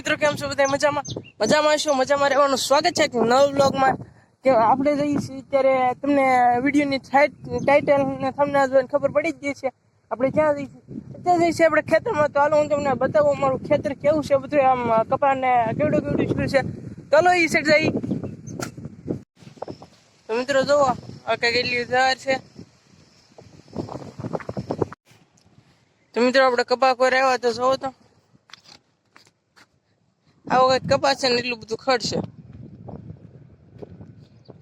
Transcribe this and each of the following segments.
મિત્રો, કેમ છો બધા? મજામાં છો? મજામાં રહેવાનું સ્વાગત છે નવા વ્લોગમાં. કે આપણે જઈએ છીએ અત્યારે, તમને વિડીયોની ટાઇટલ ને થંબનેલ જોઈને ખબર પડી જ ગઈ છે આપણે ક્યાં જઈએ છીએ. અત્યારે જઈએ છીએ આપણે ખેતરમાં. તો હાલો હું તમને બતાવું અમારું ખેતર કેવું છે, બધું આમ કપાને કેવડું શું છે. ચાલો એ સાઈડ જઈ. તો મિત્રો જુઓ, આ કઈ કેટલી ઝાડ છે. તો મિત્રો આપણે કપા કોઈ આવ્યા તો જોવો તો આ વખત કપાસ છે ને એટલું બધું ખડશે.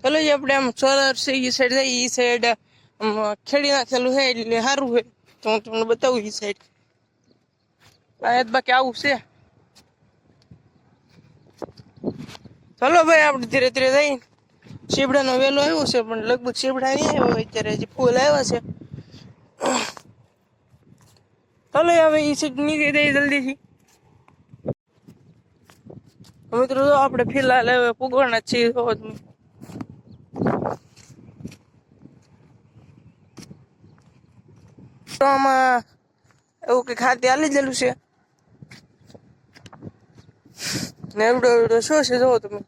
ચલો આપણે આમ સોલર છે એ સાઈડ જઈએ. એ સાઈડ ખેડી નાખેલું છે એટલે સારું હોય. તો હું તમને બતાવું એ સાઈડ. બાકી આવું છે. ચલો ભાઈ, આપણે ધીરે ધીરે જઈએ. શીબડાનો વેલો આવ્યો છે, પણ લગભગ શીબડા નહીં આવ્યો હોય અત્યારે, હજી ફૂલ આવ્યા છે. ચલો હવે એ સાઈડ નીકળી જઈએ જલ્દીથી. મિત્રો આપણે ફિલહાલ હવે પૂગવાના છીએ. તો આમાં એવું કઈ ખાતી હાલી ગયેલું છે ને એવડો શું છે જોવો તમે.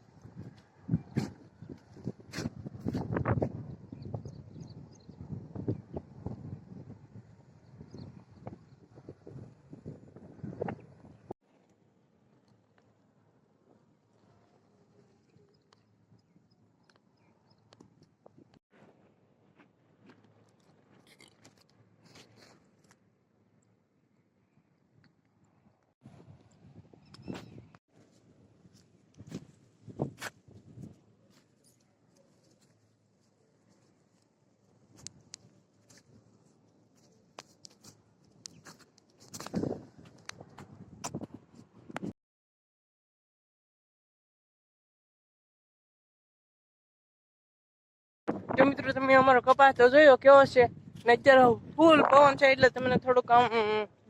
જો મિત્રો, તમે અમારો કપાસ તો જોયો કેવો છે ને. અત્યારે ફૂલ પવન છે એટલે તમને થોડુંક આમ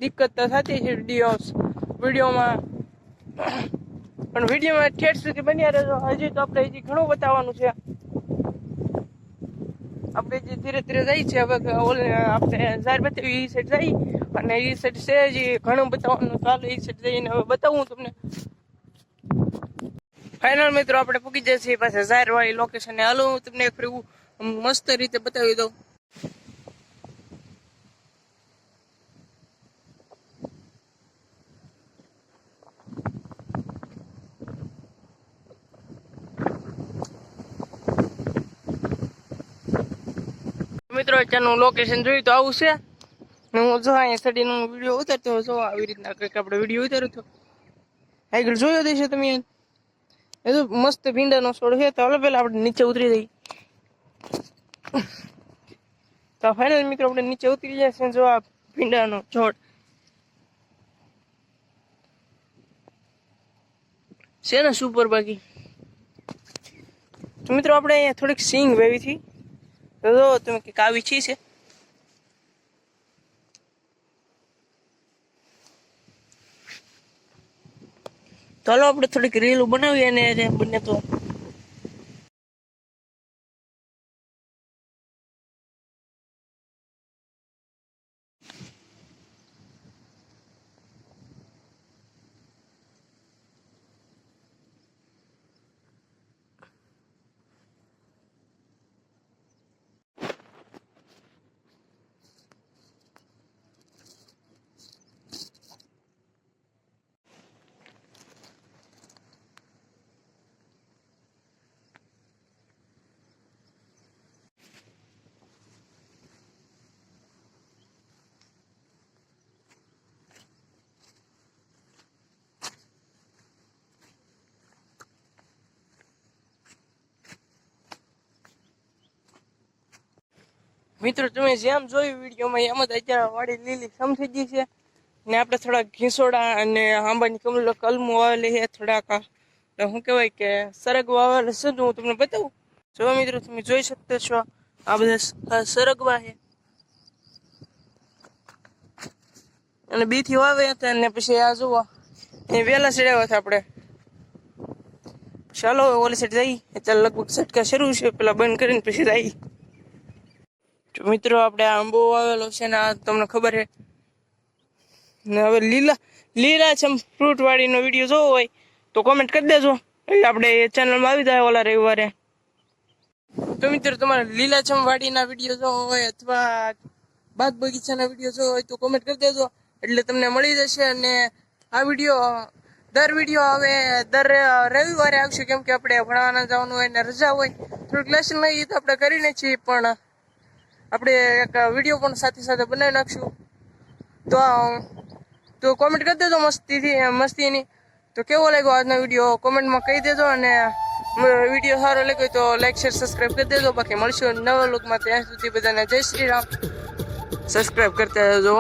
દિક્કત તો થતી છે વિડીયોમાં. પણ વિડીયોમાં ઠેઠ સુધી બન્યા રહેજો. હજી તો આપણે ઘણું બતાવવાનું છે. આપણે જે ધીરે ધીરે જઈએ છીએ. હવે આપણે ઝાર બતાવી એ સાઈડ જઈ, અને એ સાઈડ છે હજી ઘણું બતાવવાનું. ચાલો એ સાઈડ જઈને હવે બતાવું તમને. ફાઇનલ મિત્રો, આપણે પૂકી જાય છીએ પાછા ઝાર વાળી લોકેશન. હાલો હું તમને એક ફરી મસ્ત રીતે બતાવી દઉં. મિત્રો અત્યારનું લોકેશન જોયું તો આવું છે ને. હું જો અહીંયા સ્ટડીનો વિડીયો ઉતારતો જો આવી રીતના કંઈક આપણે વિડીયો ઉતાર્યો હતો. આગળ જોયો દેશે તમે. એ તો મસ્ત ભીંડાનો છોડ છે. તો હાલો પેલા આપણે નીચે ઉતરી જઈએ. તો ફાઇનલ મિત્રો, આપણે નીચે ઉતરી જાય છે. જો આ ભીંડાનો છોડ છે ને સુપર. બાકી તો મિત્રો આપણે અહીંયા થોડીક સિંગ વેવી હતી. તો જો તમે કંઈક આવી છી છે. ચાલો આપણે થોડીક રીલ બનાવીએ અને બંને તો મિત્રો તમે જેમ જોયું વિડીયોમાં એમ જ અત્યારે વાડી લીલી સમ થઈ ગઈ છે ને. આપણે થોડાક ઘીસોડા અને આંબાની કલમો વાવેલી છે. થોડાક શું કહેવાય કે સરગવા વાવેલા છે. હું તમને બતાવું. જો મિત્રો તમે જોઈ શકતા છો, આ બધા સરગવા છે અને બીથી વાવે હતા. અને પછી આ જુઓ એ વેલા ચડાવ્યા હતા આપણે. ચાલો ઓલી સાઈડ જઈ. અત્યારે લગભગ છટકા શરૂ છે. પેલા બંધ કરીને પછી જઈ. મિત્રો આપણે આંબો વાવેલો છે ને, આ તમને ખબર છે ને. હવે લીલાછમ ફ્રૂટ વાળીનો વિડીયો જોવો હોય તો કોમેન્ટ કરી દેજો. એટલે આપણે ચેનલમાં આવી જાય ઓલા રવિવારે. તો મિત્રો તમારે લીલાછમ વાડીના વિડીયો જોવો હોય અથવા બાગ બગીચાના વિડીયો જોવો હોય તો કોમેન્ટ કરી દેજો, એટલે તમને મળી જશે. અને આ વિડીયો હવે દર રવિવારે આવશે, કેમ કે આપણે ભણવાના જવાનું હોય ને રજા હોય, થોડુંક લેસન લઈએ તો આપણે કરીને છીએ, પણ આપણે એક વિડીયો પણ સાથે સાથે બનાવી નાખશું. તો કોમેન્ટ કરી દેજો મસ્તીની. તો કેવો લાગ્યો આજનો વિડીયો કોમેન્ટમાં કહી દેજો, અને વિડીયો સારો લાગ્યો તો લાઈક શેર સબસ્ક્રાઈબ કરી દેજો. બાકી મળશું નવા લોકમાં, ત્યાં સુધી બધાને જય શ્રી રામ. સબસ્ક્રાઈબ કરતા જજો.